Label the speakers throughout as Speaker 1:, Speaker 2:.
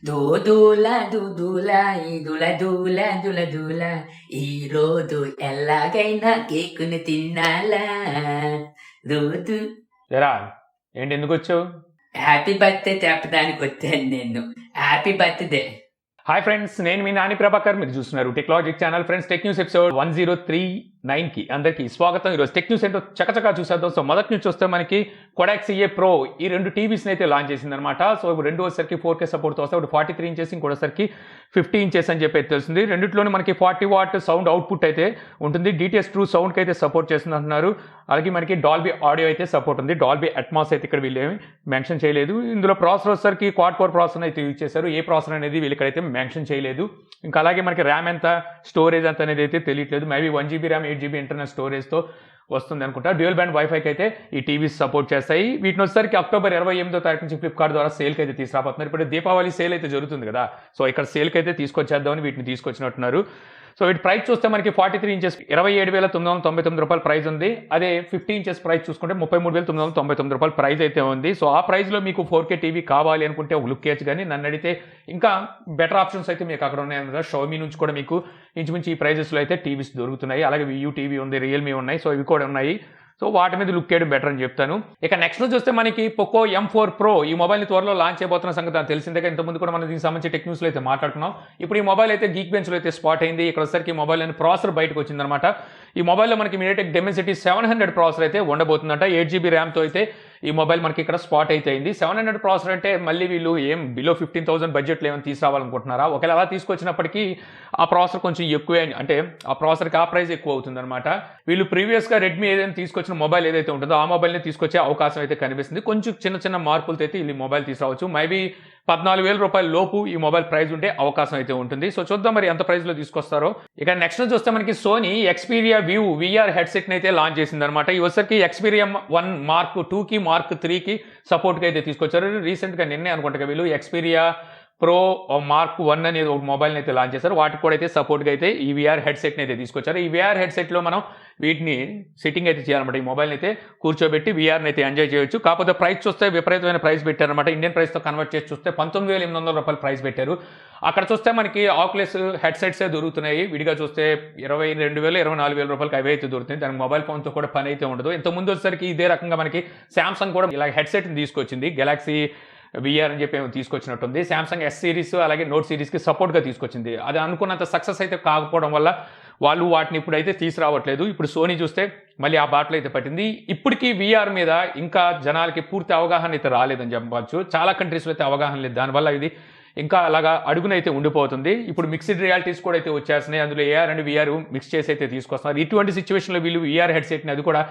Speaker 1: దూదూల దూదూల ఈదుల దూల దుల దూల ఈరోజు ఎలాగైనా కేకుని తినాలా రోజు.
Speaker 2: ఎరా ఏంటి ఎందుకు వచ్చావు?
Speaker 1: హ్యాపీ బర్త్డే చెప్పడానికి వచ్చాను నేను. Happy birthday.
Speaker 2: హాయ్ ఫ్రెండ్స్, నేను మీ నాని ప్రభాకర్. మీరు చూస్తున్నారు technology channel. Friends, tech news episode 1039కి అందరికీ స్వాగతం. ఈరోజు టెక్ న్యూస్ ఏంటో చకచకా చూసేద్దాం. సో మొదటి నుంచి వస్తే మనకి కొడాక్ CA Pro ఈ రెండు టీవీస్ని అయితే లాంచ్ చేసిందనమాట. సో ఇప్పుడు రెండు వచ్చేసరికి 4K సపోర్ట్తో వస్తాయి. ఇప్పుడు 43 ఇంచెస్, ఇంకోటిసరికి 50 ఇంచెస్ అని చెప్పి తెలిసింది. రెండిట్లోనే మనకి 40 వాట్ సౌండ్ అవుట్పుట్ అయితే ఉంటుంది. DTS True సౌండ్కి అయితే సపోర్ట్ చేస్తుంది అంటున్నారు. అలాగే మనకి డాల్బీ ఆడియో అయితే సపోర్ట్ ఉంది. డాల్బీ అట్మాస్ అయితే ఇక్కడ వీళ్ళు ఏమి మెన్షన్ చేయలేదు. ఇందులో ప్రాసెసర్ వచ్చేసరికి క్వాడ్ కోర్ ప్రాసెసర్ అయితే యూజ్ చేశారు. ఏ ప్రాసెసర్ అనేది వీళ్ళు ఇక్కడైతే మెన్షన్ చేయలేదు. ఇంకా అలాగే మనకి ర్యామ్ ఎంత, స్టోరేజ్ ఎంత అనేది అయితే తెలియట్లేదు. Maybe 1GB RAM 8GB internal స్టోరేజ్తో వస్తుంది అనుకుంటా. డ్యూయల్ బ్యాండ్ వైఫైకి అయితే ఈ టీవీస్ సపోర్ట్ చేస్తాయి. వీటిని వచ్చేసరికి అక్టోబర్ 28వ తారీఖు నుంచి ఫ్లిప్కార్ట్ ద్వారా సేల్కి అయితే తీసుకురాబోతున్నారు. ఇప్పుడు దీపావళి సేల్ అయితే జరుగుతుంది కదా, సో ఇక్కడ సేల్కి అయితే తీసుకొచ్చేద్దామని వీటిని తీసుకొచ్చినట్టున్నారు. సో వీటి ప్రైస్ చూస్తే మనకి 43 ఇంచెస్ 27,999 రూపాయల ప్రైస్ ఉంది. అదే 50 ఇంచెస్ ప్రైస్ చూసుకుంటే 33,999 రూపాయల ప్రైస్ అయితే ఉంది. సో ఆ ప్రైస్లో మీకు 4K టీవీ కావాలి అనుకుంటే ఒక లుక్ వేయచ్చు. కానీ నన్ను అడిగితే ఇంకా బెటర్ ఆప్షన్స్ అయితే మీకు అక్కడ ఉన్నాయన్నమాట. షోమీ నుంచి కూడా మీకు ఇంచుమించు ఈ ప్రైజెస్లో అయితే టీవీస్ దొరుకుతున్నాయి. అలాగే వియూ టీవీ ఉంది, రియల్మీ ఉన్నాయి. సో ఇవి కూడా ఉన్నాయి. సో వాటి మీద లుక్ చేయడం బెటర్ అని చెప్తాను. ఇక నెక్స్ట్ చూస్తే మనకి Poco M4 Pro ఈ మొబైల్ని త్వరలో లాంచ్ చేయబోతున్న సంగతి తెలిసిందే. ఇంతకుముందు కూడా మనం దీనికి సంబంధించి టెక్ న్యూస్లో అయితే మాట్లాడుకున్నాం. ఇప్పుడు ఈ మొబైల్ అయితే గీక్ బెంచ్లో అయితే స్పాట్ అయింది. ఇక్కడ వచ్చేసరికి ఈ మొబైల్ అని ప్రాసెసర్ బయటకు వచ్చిందనమాట. ఈ మొబైల్లో మనకి MediaTek Dimensity 700 ప్రాసెసర్ అయితే ఉండబోతుందంట. 8GB ర్యామ్తో అయితే ఈ మొబైల్ మనకి ఇక్కడ స్పాట్ అయితే అయింది. 700 ప్రాసెసర్ అంటే మళ్ళీ వీళ్ళు ఏం బిలో 15,000 బడ్జెట్లో ఏమైనా తీసుకురావాలనుకుంటున్నారా? ఒకవేళ అలా తీసుకొచ్చినప్పటికీ ఆ ప్రాసెసర్ కొంచెం ఎక్కువే, అంటే ఆ ప్రాసెసర్కి ఆ ప్రైస్ ఎక్కువ అవుతుంది అనమాట. వీళ్ళు ప్రీవియస్గా రెడ్మీ ఏదైనా తీసుకొచ్చిన మొబైల్ ఏదైతే ఉంటుందో ఆ మొబైల్ని తీసుకొచ్చే అవకాశం అయితే కనిపిస్తుంది. కొంచెం చిన్న మార్పులతో అయితే ఈ మొబైల్ తీసుకురావచ్చు. మేబీ 14,000 రూపాయల లోపు ఈ మొబైల్ ప్రైస్ ఉంటే అవకాశం అయితే ఉంటుంది. సో చూద్దాం మరి ఎంత ప్రైస్లో తీసుకొస్తారో. ఇక నెక్స్ట్ చూస్తే మనకి సోనీ Xperia View VR హెడ్సెట్ని అయితే లాంచ్ చేసింది అనమాట. ఈ వచ్చరికి Xperia 1 Mark 2కి Mark 3కి సపోర్ట్గా అయితే తీసుకొచ్చారు. రీసెంట్గా నిన్నే అనుకుంటా వీళ్ళు Xperia Pro Mark 1 అనేది ఒక మొబైల్ని అయితే లాంచ్ చేశారు. వాటికి కూడా అయితే సపోర్ట్గా అయితే ఈ VR హెడ్సెట్ని అయితే తీసుకొచ్చారు. ఈ VR హెడ్సెట్లో మనం వీటిని సిట్టింగ్ అయితే చేయాలన్నమాట. ఈ మొబైల్ని అయితే కూర్చోబెట్టి VRని అయితే ఎంజాయ్ చేయొచ్చు. కాకపోతే ప్రైస్ చూస్తే విపరీతమైన ప్రైస్ పెట్టారనమాట. ఇండియన్ ప్రైస్తో కన్వర్ట్ చేసి చూస్తే 19,800 రూపాయలు ప్రైస్ పెట్టారు. అక్కడ చూస్తే మనకి ఆక్యులెస్ హెడ్సెట్సే దొరుకుతున్నాయి. విడిగా చూస్తే 22,000 24,000 రూపాయలకి అవి అయితే దొరుకుతాయి. దానికి మొబైల్ ఫోన్తో కూడా పని అయితే ఉండదు. ఇంతకుముందు వచ్చేసరికి ఇదే రకంగా మనకి శాంసంగ్ కూడా ఇలా హెడ్సెట్ని తీసుకొచ్చింది. గెలాక్సీ VR అని చెప్పి ఏమో తీసుకొచ్చినట్టుంది. శాంసంగ్ S సిరీస్ అలాగే నోట్ సిరీస్కి సపోర్ట్గా తీసుకొచ్చింది. అది అనుకున్నంత సక్సెస్ అయితే కాకపోవడం వల్ల వాళ్ళు వాటిని ఇప్పుడైతే తీసుకురావట్లేదు. ఇప్పుడు సోనీ చూస్తే మళ్ళీ ఆ బాటలో అయితే పట్టింది. ఇప్పటికీ VR మీద ఇంకా జనాలకి పూర్తి అవగాహన అయితే రాలేదని చెప్పవచ్చు. చాలా కంట్రీస్లో అయితే అవగాహన లేదు. దానివల్ల ఇది ఇంకా అలాగా అడుగునైతే ఉండిపోతుంది. ఇప్పుడు మిక్స్డ్ రియాలిటీస్ కూడా అయితే వచ్చేస్తున్నాయి. అందులో AR అండ్ VR మిక్స్ చేసి అయితే తీసుకొస్తున్నారు. ఇటువంటి సిచ్యువేషన్లో వీళ్ళు VR హెడ్సెట్ని అది కూడా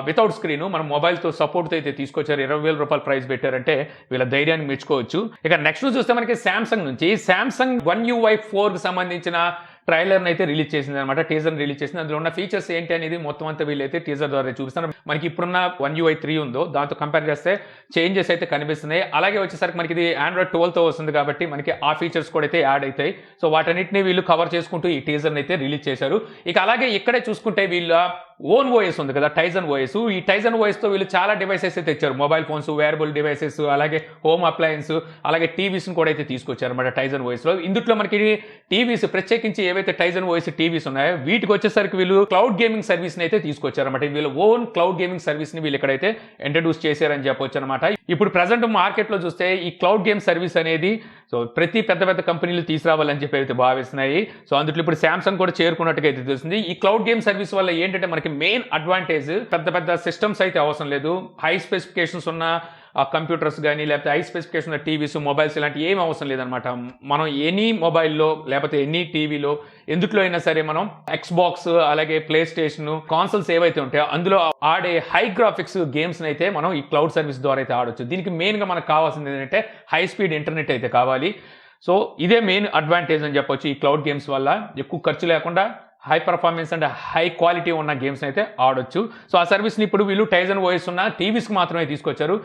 Speaker 2: వితౌట్ స్క్రీన్ మన మొబైల్తో సపోర్ట్తో అయితే తీసుకొచ్చారు. 20,000 రూపాయలు ప్రైస్ పెట్టారంటే వీళ్ళ ధైర్యాన్ని మెచ్చుకోవచ్చు. ఇక నెక్స్ట్ చూస్తే మనకి శాంసంగ్ నుంచి శాంసంగ్ One UI 4కి సంబంధించిన ట్రైలర్ని అయితే రిలీజ్ చేసింది అనమాట. టీజర్ని రిలీజ్ చేసింది. అందులో ఉన్న ఫీచర్స్ ఏంటి అనేది మొత్తం అంతా వీళ్ళైతే టీజర్ ద్వారా చూపిస్తున్నారు. మనకి ఇప్పుడున్న One UI 3 ఉందో దాంతో కంపేర్ చేస్తే చేంజెస్ అయితే కనిపిస్తున్నాయి. అలాగే వచ్చేసరికి మనకి ఇది Android 12తో వస్తుంది కాబట్టి మనకి ఆ ఫీచర్స్ కూడా అయితే యాడ్ అవుతాయి. సో వాటన్నిటిని వీళ్ళు కవర్ చేసుకుంటూ ఈ టీజర్ని అయితే రిలీజ్ చేశారు. ఇక అలాగే ఇక్కడే చూసుకుంటే వీళ్ళ ఓన్ ఓఎస్ ఉంది కదా, టైజన్ ఓఎస్. ఈ టైజన్ ఓఎస్తో వీళ్ళు చాలా డివైసెస్ అయితే తెచ్చారు. మొబైల్ ఫోన్స్, వేరబుల్ డివైసెస్, అలాగే హోమ్ అప్లయన్స్, అలాగే టీవీస్ని కూడా అయితే తీసుకొచ్చారు అనమాట టైజన్ ఓఎస్లో. ఇందులో మనకి టీవీస్ ప్రత్యేకించి ఏవైతే టైజన్ ఓఎస్ టీవీస్ ఉన్నాయో వీటికి వచ్చేసరికి వీళ్ళు క్లౌడ్ గేమింగ్ సర్వీస్ని అయితే తీసుకొచ్చారన్నమాట. వీళ్ళ ఓన్ క్లౌడ్ గేమింగ్ సర్వీస్ని వీళ్ళు ఇక్కడైతే ఇంట్రడ్యూస్ చేశారని చెప్పొచ్చు అనమాట. ఇప్పుడు ప్రజెంట్ మార్కెట్లో చూస్తే ఈ క్లౌడ్ గేమ్ సర్వీస్ అనేది సో ప్రతి పెద్ద కంపెనీలు తీసుకురావాలని చెప్పి అయితే భావిస్తున్నాయి. సో అందులో ఇప్పుడు శాంసంగ్ కూడా చేరుకున్నట్టుగా అయితే తెలుస్తుంది. ఈ క్లౌడ్ గేమ్ సర్వీస్ వల్ల ఏంటంటే మనకి మెయిన్ అడ్వాంటేజ్ పెద్ద సిస్టమ్స్ అయితే అవసరం లేదు. హై స్పెసిఫికేషన్స్ ఉన్న కంప్యూటర్స్ కానీ లేకపోతే హై స్పెసిఫికేషన్ ఉన్న టీవీస్, మొబైల్స్ ఇలాంటి ఏం అవసరం లేదనమాట. మనం ఎనీ మొబైల్లో లేకపోతే ఎనీ టీవీలో ఎందుట్లో అయినా సరే మనం ఎక్స్బాక్స్ అలాగే ప్లే స్టేషన్ కాన్సోల్స్ ఏవైతే ఉంటాయో అందులో ఆడే హై గ్రాఫిక్స్ గేమ్స్ని అయితే మనం ఈ క్లౌడ్ సర్వీస్ ద్వారా అయితే ఆడొచ్చు. దీనికి మెయిన్గా మనకు కావాల్సింది ఏంటంటే హై స్పీడ్ ఇంటర్నెట్ అయితే కావాలి. సో ఇదే మెయిన్ అడ్వాంటేజ్ అని చెప్పొచ్చు. ఈ క్లౌడ్ గేమ్స్ వల్ల ఎక్కువ ఖర్చు లేకుండా high performance and high quality ఉన్న గేమ్స్ అయితే ఆడొచ్చు. సో ఆ సర్వీస్ని ఇప్పుడు వీళ్ళు టైజన్ ఓఎస్ ఉన్న టీవీస్కి మాత్రమే తీసుకొచ్చారు.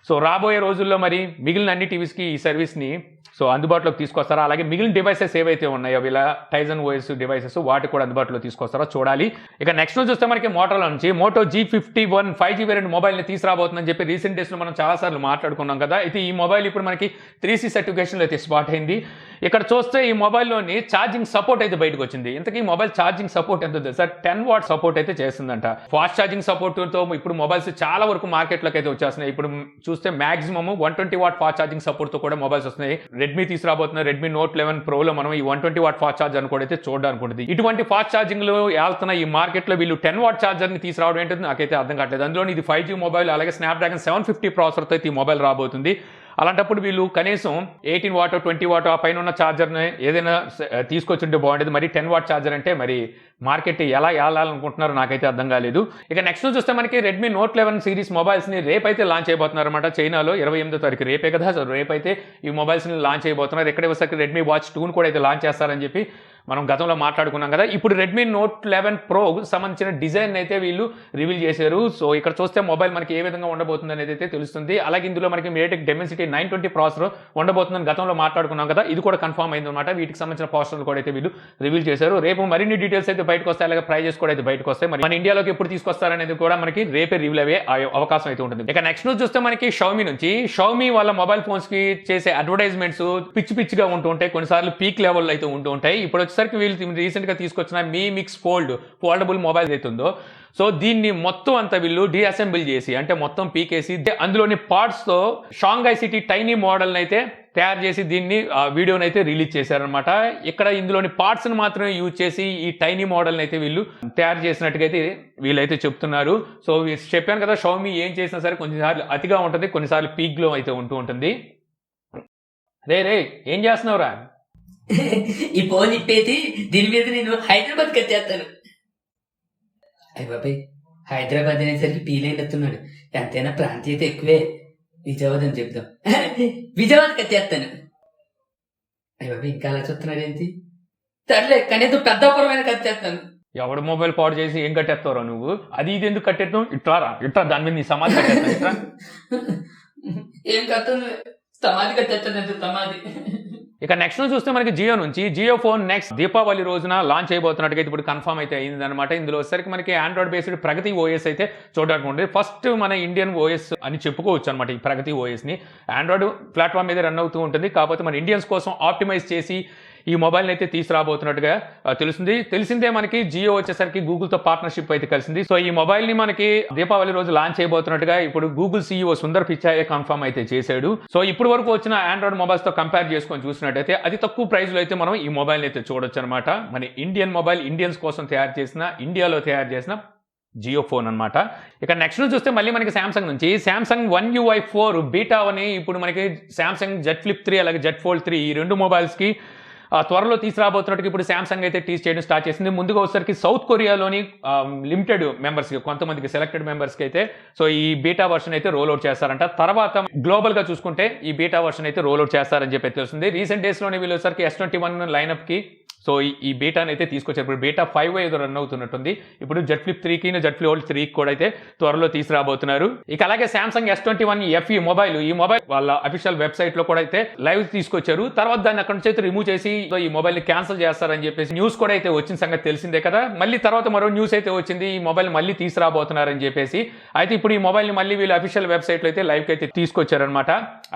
Speaker 2: సో రాబోయే రోజుల్లో మరి మిగిలిన అన్ని టీవీస్కి ఈ సర్వీస్ని సో అందుబాటులోకి తీసుకొస్తారా, అలాగే మిగిలిన డివైసెస్ ఏవైతే ఉన్నాయో వీళ్ళ టైజన్ ఓఎస్ డివైసెస్ వాటి కూడా అందుబాటులో తీసుకొస్తారో చూడాలి. ఇక నెక్స్ట్ చూస్తే మనకి మోటోలో నుంచి మోటో G51 5G వేరియంట్ మొబైల్ని తీసుకురాబోతుందని చెప్పి రీసెంట్ డేస్లో మనం చాలాసార్లు మాట్లాడుకున్నాం కదా. అయితే ఈ మొబైల్ ఇప్పుడు మనకి 3C సర్టిఫికేషన్లో అయితే స్పాట్ అయింది. ఇక్కడ చూస్తే ఈ మొబైల్లోని ఛార్జింగ్ సపోర్ట్ అయితే బయటకు వచ్చింది. ఇంతకీ ఈ మొబైల్ ఛార్జింగ్ సపోర్ట్ ఎంత ఉంది సార్? 10 వాట్ సపోర్ట్ అయితే చేస్తుందంట. ఫాస్ట్ ఛార్జింగ్ సపోర్ట్తో ఇప్పుడు మొబైల్స్ చాలా వరకు మార్కెట్లోకి అయితే వచ్చేస్తున్నాయి. ఇప్పుడు చూస్తే మాక్సిమం 120 వాట్ ఫాస్ట్ ఛార్జింగ్ సపోర్ట్తో కూడా మొబైల్స్ వస్తున్నాయి. రెడ్మీ తీసుకురాబోతున్న రెడ్మీ నోట్ 11 ప్రోలో మనం ఈ 120 వాట్ ఫాస్ట్ ఛార్జర్ అని కూడా అయితే చూడడానికి ఉంటుంది. ఇటువంటి ఫాస్ట్ ఛార్జింగ్ లో వెళ్తున్న ఈ మార్కెట్ లో వీళ్ళు 10 వాట్ ఛార్జర్ ని తీసుకురావడం ఏంటంటే నాకైతే అర్థం కావట్లేదు. అందులో ఇది 5G మొబైల్, అలాగే స్నాప్డ్రాగన్ 750 ప్రాసెసర్తో అయితే ఈ మొబైల్ రాబోతుంది. అలాంటప్పుడు వీళ్ళు కనీసం 18 వాట్ 20 వాట్ ఆ పైన ఉన్న ఛార్జర్ని ఏదైనా తీసుకొచ్చుంటే బాగుండేది. మరి 10 వాట్ ఛార్జర్ అంటే మరి మార్కెట్ ఎలా వెళ్ళాలనుకుంటున్నారో నాకైతే అర్థం కాలేదు. ఇక నెక్స్ట్ చూస్తే మనకి రెడ్మీ నోట్ 11 సిరీస్ మొబైల్స్ని రేపైతే లాంచ్ చేయబోతున్నారు అనమాట. చైనాలో 28వ తారీఖు రేపే కదా, సో రేపైతే ఈ మొబైల్స్ని లాంచ్ చేయబోతున్నారు. ఎక్కడే వచ్చేసరికి రెడ్మీ వాచ్ 2 కూడా అయితే లాంచ్ చేస్తారని చెప్పి మనం గతంలో మాట్లాడుకున్నాం కదా. ఇప్పుడు రెడ్మీ నోట్ 11 ప్రో సంబంధించిన డిజైన్ అయితే వీళ్ళు రివీల్ చేశారు. సో ఇక్కడ చూస్తే మొబైల్ మనకి ఏ విధంగా ఉండబోతుంది అనేది అయితే తెలుస్తుంది. అలాగే ఇందులో మనకి మీడియాటెక్ డెమెన్సిటీ 920 ప్రాసెసర్ ఉండబోతుందని గతంలో మాట్లాడుకున్నాం కదా, ఇది కూడా కన్ఫర్మ్ అయింది అనమాట. వీటికి సంబంధించిన పోస్టర్లు కూడా అయితే వీళ్ళు రివీల్ చేశారు. రేపు మరిన్ని డీటెయిల్స్ అయితే బయటకు వస్తాయి, అలాగే ప్రైజెస్ కూడా అయితే బయటకు వస్తాయి. మరి మన ఇండియాలోకి ఎప్పుడు తీసుకొస్తారనేది కూడా మనకి రేపే రివీల్ అయ్యే అవకాశం అయితే ఉంటుంది. ఇక నెక్స్ట్ న్యూస్ చూస్తే మనకి షౌమీ వాళ్ళ మొబైల్ ఫోన్స్ కి చేసే అడ్వర్టైజ్మెంట్స్ పిచ్చిగా ఉంటూ ఉంటాయి, కొన్నిసార్లు పీక్ లెవెల్ అయితే ఉంటూ ఉంటాయి. ఇప్పుడు వచ్చేసరికి వీళ్ళు రీసెంట్ గా తీసుకొచ్చిన మీ మిక్స్ ఫోల్డబుల్ మొబైల్ అయితే ఉందో, సో దీన్ని మొత్తం అంతా వీళ్ళు డిఅసెంబుల్ చేసి అంటే మొత్తం పీకేసి అందులోని పార్ట్స్ తో షాంఘై సిటీ టైనీ మోడల్ అయితే తయారు చేసి దీన్ని వీడియోని అయితే రిలీజ్ చేశారనమాట. ఇక్కడ ఇందులోని పార్ట్స్ ని మాత్రమే యూజ్ చేసి ఈ టైనీ మోడల్ అయితే వీళ్ళు తయారు చేసినట్టుగా అయితే వీళ్ళైతే చెప్తున్నారు. సో చెప్పాను కదా, షౌమీ ఏం చేసినా సరే కొన్నిసార్లు అతిగా ఉంటుంది, కొన్నిసార్లు పీక్ లో అయితే ఉంటూ ఉంటుంది. రే ఏం చేస్తున్నావురా?
Speaker 1: ఈ ఫోన్ ఇప్పేది దీని మీద నేను హైదరాబాద్కి వచ్చేస్తాను. అయ్య బాబాయ్, హైదరాబాద్ అనేసరికి పీలైనట్టున్నాడు. ఎంతైనా ప్రాంతీయత ఎక్కువే. విజయవాడ అని చెప్దాం, విజయవాడకి వచ్చేస్తాను. అయ్య బాబాయ్, ఇంకా అలా చూస్తున్నాడు ఏంటి? సర్లే, కనీసం పెద్దాపురమైన వచ్చేస్తాను.
Speaker 2: ఎవడు మొబైల్ పాడు చేసి ఏం కట్టేస్తావురా నువ్వు? అది ఇది ఎందుకు కట్టేస్తావు? ఇట్లా దాని మీద నీ సమాధి కట్టేస్తా.
Speaker 1: ఏం కట్టాను? సమాధి కట్టేస్తాను, సమాధి.
Speaker 2: ఇక నెక్స్ట్ చూస్తే మనకి జియో ఫోన్ నెక్స్ట్ దీపావళి రోజున లాంచ్ అయిపోతున్నట్టుగా ఇప్పుడు కన్ఫర్మ్ అయితే అయింది అనమాట. ఇందులో వచ్చేసరికి మనకి ఆండ్రాయిడ్ బేస్డ్ ప్రగతి ఓఎస్ అయితే చూడడానికి ఉంటుంది. ఫస్ట్ మన ఇండియన్ ఓఎస్ అని చెప్పుకోవచ్చు అనమాట. ఈ ప్రగతి ఓఎస్ ని ఆండ్రాయిడ్ ప్లాట్ఫామ్ మీద రన్ అవుతూ ఉంటుంది. కాకపోతే మన ఇండియన్స్ కోసం ఆప్టిమైజ్ చేసి ఈ మొబైల్ని అయితే తీసుకురాబోతున్నట్టుగా తెలిసిందే మనకి జియో వచ్చేసరికి గూగుల్తో పార్ట్నర్షిప్ అయితే కలిసింది. సో ఈ మొబైల్ని మనకి దీపావళి రోజు లాంచ్ చేయబోతున్నట్టుగా ఇప్పుడు గూగుల్ CEO సుందర్ పిచాయే కన్ఫర్మ్ అయితే చేశాడు. సో ఇప్పుడు వరకు వచ్చిన ఆండ్రాయిడ్ మొబైల్స్తో కంపేర్ చేసుకొని చూసినట్టయితే అతి తక్కువ ప్రైస్లో అయితే మనం ఈ మొబైల్ని అయితే చూడొచ్చు అనమాట. మన ఇండియన్ మొబైల్ ఇండియన్స్ కోసం తయారు చేసిన, ఇండియాలో తయారు చేసిన జియో ఫోన్ అనమాట. ఇక నెక్స్ట్ చూస్తే మళ్ళీ మనకి సామ్సంగ్ నుంచి సామ్సంగ్ One UI 4 బీటా అని ఇప్పుడు మనకి సామ్సంగ్ Z Flip 3 అలాగే Z Fold 3 ఈ రెండు మొబైల్స్కి త్వరలో తీసుకురాబోతున్నట్టు ఇప్పుడు సామ్సంగ్ అయితే టీజ్ చేయడం స్టార్ట్ చేసింది. ముందుగా వచ్చేసరికి సౌత్ కొరియాలోని లిమిటెడ్ మెంబర్స్కి, కొంతమందికి సెలెక్టెడ్ మెంబర్స్కి అయితే సో ఈ బీటా వర్షన్ అయితే రోల్ అవుట్ చేస్తారంట. తర్వాత గ్లోబల్గా చూసుకుంటే ఈ బీటా వర్షన్ అయితే రోల్ అవుట్ చేస్తారని చెప్పి తెలుస్తుంది. రీసెంట్ డేస్లోనే వీళ్ళు వచ్చేసరికి S21 లైనప్కి సో ఈ బీటాని అయితే తీసుకొచ్చారు. ఇప్పుడు బీటా 5 ఏదో రన్ అవుతున్నట్టుంది. ఇప్పుడు Z Flip 3కి Z Fold 3కి కూడా అయితే త్వరలో తీసుకురాబోతున్నారు. ఇక అలాగే సామ్సంగ్ S21 FE మొబైల్, ఈ మొబైల్ వాళ్ళ అఫీషియల్ వెబ్సైట్ లో కూడా అయితే లైవ్ తీసుకొచ్చారు. తర్వాత దాన్ని అక్కడ నుంచి అయితే రిమూవ్ చేసి ఈ మొబైల్ ని క్యాన్సిల్ చేస్తారని చెప్పేసి న్యూస్ కూడా అయితే వచ్చిన సంగతి తెలిసిందే కదా. మళ్ళీ తర్వాత మరో న్యూస్ అయితే వచ్చింది, ఈ మొబైల్ మళ్ళీ తీసుకురాబోతున్నారని చెప్పేసి. అయితే ఇప్పుడు ఈ మొబైల్ ని మళ్ళీ వీళ్ళు అఫీషియల్ వెబ్సైట్ లో అయితే లైవ్ కి అయితే తీసుకొచ్చారనమాట.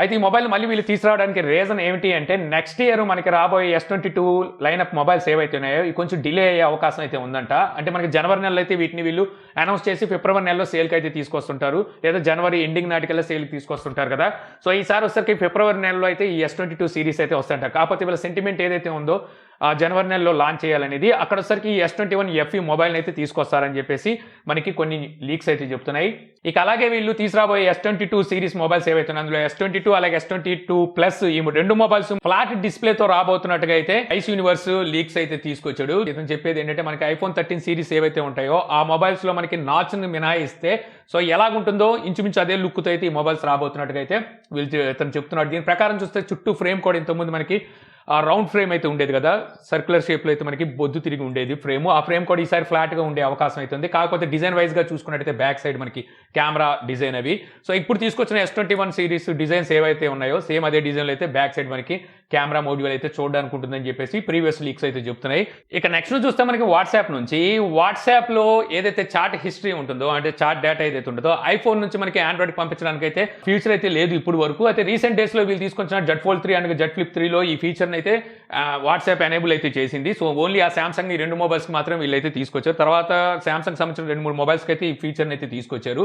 Speaker 2: అయితే ఈ మొబైల్ మళ్ళీ వీళ్ళు తీసుకురావడానికి రీజన్ ఏమిటి అంటే నెక్స్ట్ ఇయర్ మనకి రాబోయే S22 లైనప్ మొబైల్స్ ఏవైతే ఉన్నాయో ఇవి కొంచెం డిలే అయ్యే అవకాశం అయితే ఉందంట. అంటే మనకి జనవరి నెలలో అయితే వీటిని వీళ్ళు అనౌన్స్ చేసి ఫిబ్రవరి నెలలో సేల్కి అయితే తీసుకొస్తుంటారు, లేదా జనవరి ఎండింగ్ నాటికల్లా సేల్కి తీసుకొస్తుంటారు కదా. సో ఈసారి వచ్చేసరికి ఫిబ్రవరి నెలలో అయితే ఈ S22 సిరీస్ అయితే వస్తాయంట. కాకపోతే వీళ్ళ సెంటిమెంట్ ఏదైతే ఉందో జనవరి నెలలో లాంచ్ చేయాలనేది, అక్కడ వచ్చేసరికి ఈ S21 FE మొబైల్ అయితే తీసుకొస్తారని చెప్పేసి మనకి కొన్ని లీక్స్ అయితే చెప్తున్నాయి. ఇక అలాగే వీళ్ళు తీసుకురాబోయే S22 సిరీస్ మొబైల్స్ ఏవైతే అందులో S22 అలాగే S22 ప్లస్ ఈ రెండు మొబైల్స్ ఫ్లాట్ డిస్ప్లేతో రాబోతున్నట్టుగా అయితే ఐస్ యూనివర్స్ లీక్స్ అయితే తీసుకొచ్చాడు. ఇతను చెప్పేది ఏంటంటే మనకి iPhone 13 సిరీస్ ఏవైతే ఉంటాయో ఆ మొబైల్స్ లో మనకి నాచ్ ని మినహాయిస్తే సో ఎలాగుంటుందో ఇంచుమించు అదే లుక్ తో అయితే ఈ మొబైల్స్ రాబోతున్నట్టుగా అయితే వీళ్ళు ఇతను చెప్తున్నాడు. దీని ప్రకారం చూస్తే చుట్టూ ఫ్రేమ్ కూడా ఇంతకుముందు మనకి ఆ రౌండ్ ఫ్రేమ్ అయితే ఉండేది కదా, సర్క్యులర్ షేప్లో అయితే మనకి బొద్దు తిరిగి ఉండేది ఫ్రేమ్. ఆ ఫ్రేమ్ కూడా ఈసారి ఫ్లాట్గా ఉండే అవకాశం అయితే ఉంది. కాకపోతే డిజైన్ వైజ్గా చూసుకున్నట్టయితే బ్యాక్ సైడ్ మనకి కెమెరా డిజైన్ అవి. సో ఇప్పుడు తీసుకొచ్చిన S21 సిరీస్ డిజైన్స్ ఏవైతే ఉన్నాయో సేమ్ అదే డిజైన్లో అయితే బ్యాక్ సైడ్ మనకి కెమెరా మోడ్యూల్ అయితే చూడడానికి ఉంటుందని చెప్పేసి ప్రీవియస్ లీక్స్ అయితే చెప్తున్నాయి. ఇక నెక్స్ట్ చూస్తే మనకి వాట్సాప్ నుంచి, వాట్సాప్లో ఏదైతే చాట్ హిస్టరీ ఉంటుందో అంటే చాట్ డేటా ఏదైతే ఉంటుందో ఐఫోన్ నుంచి మనకి ఆండ్రాయిడ్ పంపించడానికి అయితే ఫీచర్ అయితే లేదు ఇప్పుడు వరకు. అయితే రీసెంట్ డేస్లో వీళ్ళు తీసుకొచ్చిన Z fold 3 and Z flip 3లో ఈ ఫీచర్ని అయితే వాట్సాప్ ఎనేబుల్ అయితే చేసింది. సో ఓన్లీ ఆ సామ్సంగ్ 2 మొబైల్స్కి మాత్రం వీళ్ళైతే తీసుకొచ్చారు. తర్వాత సామ్సంగ్ సంబంధించిన 2-3 మొబైల్స్కి అయితే ఈ ఫీచర్ని అయితే తీసుకొచ్చారు.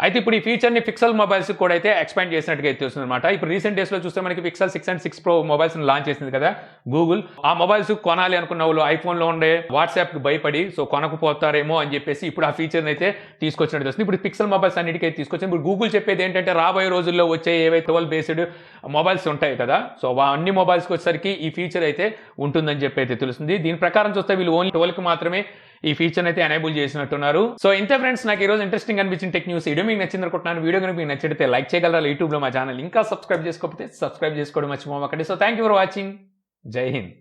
Speaker 2: అయితే ఇప్పుడు ఈ ఫీచర్ని పిక్సెల్ మొబైల్స్ కూడా అయితే ఎక్స్పాండ్ చేసినట్టుగా అయితే వస్తుంది అనమాట. ఇప్పుడు రీసెంట్ డేస్లో చూస్తే మనకి pixel 6 and 6 Pro mobiles launch చేసింది కదా గూగుల్. ఆ మొబైల్స్ కొనాలి అనుకున్న వాళ్ళు ఐఫోన్లో ఉండే వాట్సాప్కి భయపడి సో కొనకపోతారేమో అని చెప్పేసి ఇప్పుడు ఆ ఫీచర్ని అయితే తీసుకొచ్చినట్టు వస్తుంది. ఇప్పుడు పిక్సెల్ మొబైల్స్ అన్నిటికైతే తీసుకొచ్చారు. ఇప్పుడు గూగుల్ చెప్పేది ఏంటంటే రాబోయే రోజుల్లో వచ్చే ఏవైతే 12 బేస్డ్ మొబైల్స్ ఉంటాయి కదా, సో అన్ని మొబైల్స్కి వచ్చేసరికి ఈ ఫీచర్ అయితే ఉంటుందని చెప్పి అయితే తెలుస్తుంది. దీని ప్రకారం చూస్తే వీళ్ళు ఓన్లీ 12కి మాత్రమే ఈ ఫీచర్ అయితే ఎనేబుల్ చేసినట్టున్నారు. సో ఇంతే ఫ్రెండ్స్, నాకు ఈ రోజు ఇంట్రెస్టింగ్ అనిపించిన టెక్ న్యూస్. వీడియో మీకు నచ్చింది అనుకుంటున్నాను. వీడియో కనుక మీకు నచ్చితే లైక్ చేయగలరా, యూట్యూబ్లో మా ఛానల్ ఇంకా సబ్స్క్రైబ్ చేసుకోకపోతే సబ్స్క్రైబ్ చేసుకోవడం మర్చిపోకండి. So thank you for watching. జై హింద్.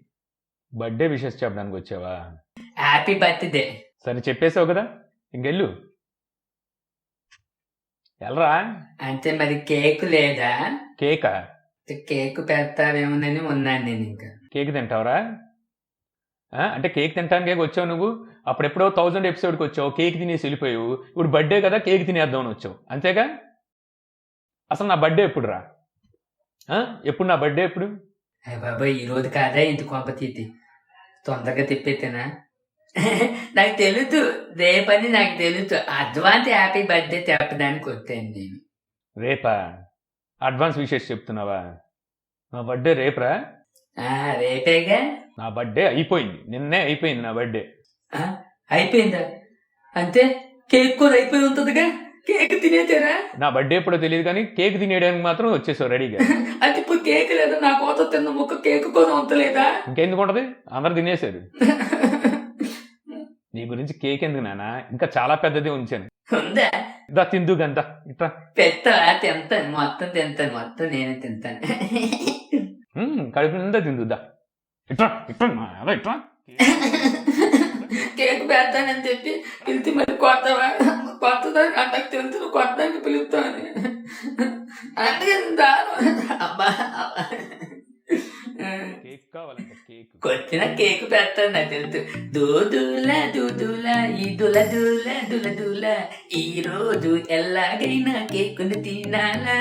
Speaker 2: బర్త్డే విషెస్ చెప్పడానికి వచ్చావా?
Speaker 1: Happy birthday.
Speaker 2: సరే చెప్పేసావు కదా, ఇంకెళ్ళు వెళ్ళరా.
Speaker 1: అంటే మరి కేక్ లేదా?
Speaker 2: కేకా?
Speaker 1: కేక్ పెడతావేమోనని ఉన్నాను నేను. ఇంకా
Speaker 2: కేక్ తింటావరా? అంటే కేక్ తింటానికే వచ్చావు నువ్వు. అప్పుడెప్పుడో 1000 ఎపిసోడ్కి వచ్చావు, కేక్ తినేసి వెళ్ళిపోయావు. ఇప్పుడు బర్త్డే కదా, కేక్ తినేద్దామని వచ్చావు అంతేగా. అసలు నా బర్త్డే ఎప్పుడు రా? ఎప్పుడు నా బర్త్డే ఎప్పుడు?
Speaker 1: బాబాయ్ ఈ రోజు కాదా ఇంత కొంప తీతి తొందరగా తిప్పేతేనా? నాకు తెలుసు రేపని, నాకు తెలుసు. అడ్వాన్స్ హ్యాపీ బర్త్డే చెప్పడానికి వచ్చాను నేను.
Speaker 2: రేపా? అడ్వాన్స్ విషెస్ చెప్తున్నావా? నా బర్త్డే రేపరా?
Speaker 1: రేపేగా.
Speaker 2: నా బర్త్డే అయిపోయింది, నిన్నే అయిపోయింది నా బర్త్డే.
Speaker 1: అయిపోయిందా? అంటే కేక్ కూడా అయిపోయి ఉంటుందిగా, కేక్ తినేతారా?
Speaker 2: నా బర్త్డే ఎప్పుడో తెలియదు కానీ కేక్ తినేయడానికి మాత్రం వచ్చేసావు రెడీగా.
Speaker 1: అంటే ఇప్పుడు కేక్ లేదా? నా కోత తిన్న ముక్క కేక్ కూడా ఉంటలేదా?
Speaker 2: ఇంకెందుకు ఉంటది, అందరు తినేసారు. నీ గురించి కేక్ ఎందుకు నాన్న, ఇంకా చాలా పెద్దది ఉంచాను.
Speaker 1: ఉందా?
Speaker 2: ఇదా తిందు గంత ఇట్లా
Speaker 1: పెడతావా? తింటాను, మొత్తం తింటాను, మొత్తం నేనే తింటాను.
Speaker 2: కడుపు నిండా తిందుదా. ఇట్లా ఇట్లా ఇట్లా
Speaker 1: కేక్ పెడతానని చెప్పి పిలిచి మరి కొత్తవా? కొత్తదాన్ని అంటకు తెలుసు, కొత్తదానికి పిలుస్తామని అందుకే అబ్బా. కొట్టిన కేక్ పెడతాను నాకు తెలుసు. దూదుల దూదుల ఈ దుల దూల దుల దూల ఈ రోజు ఎలాగైనా కేకుని తినాలా.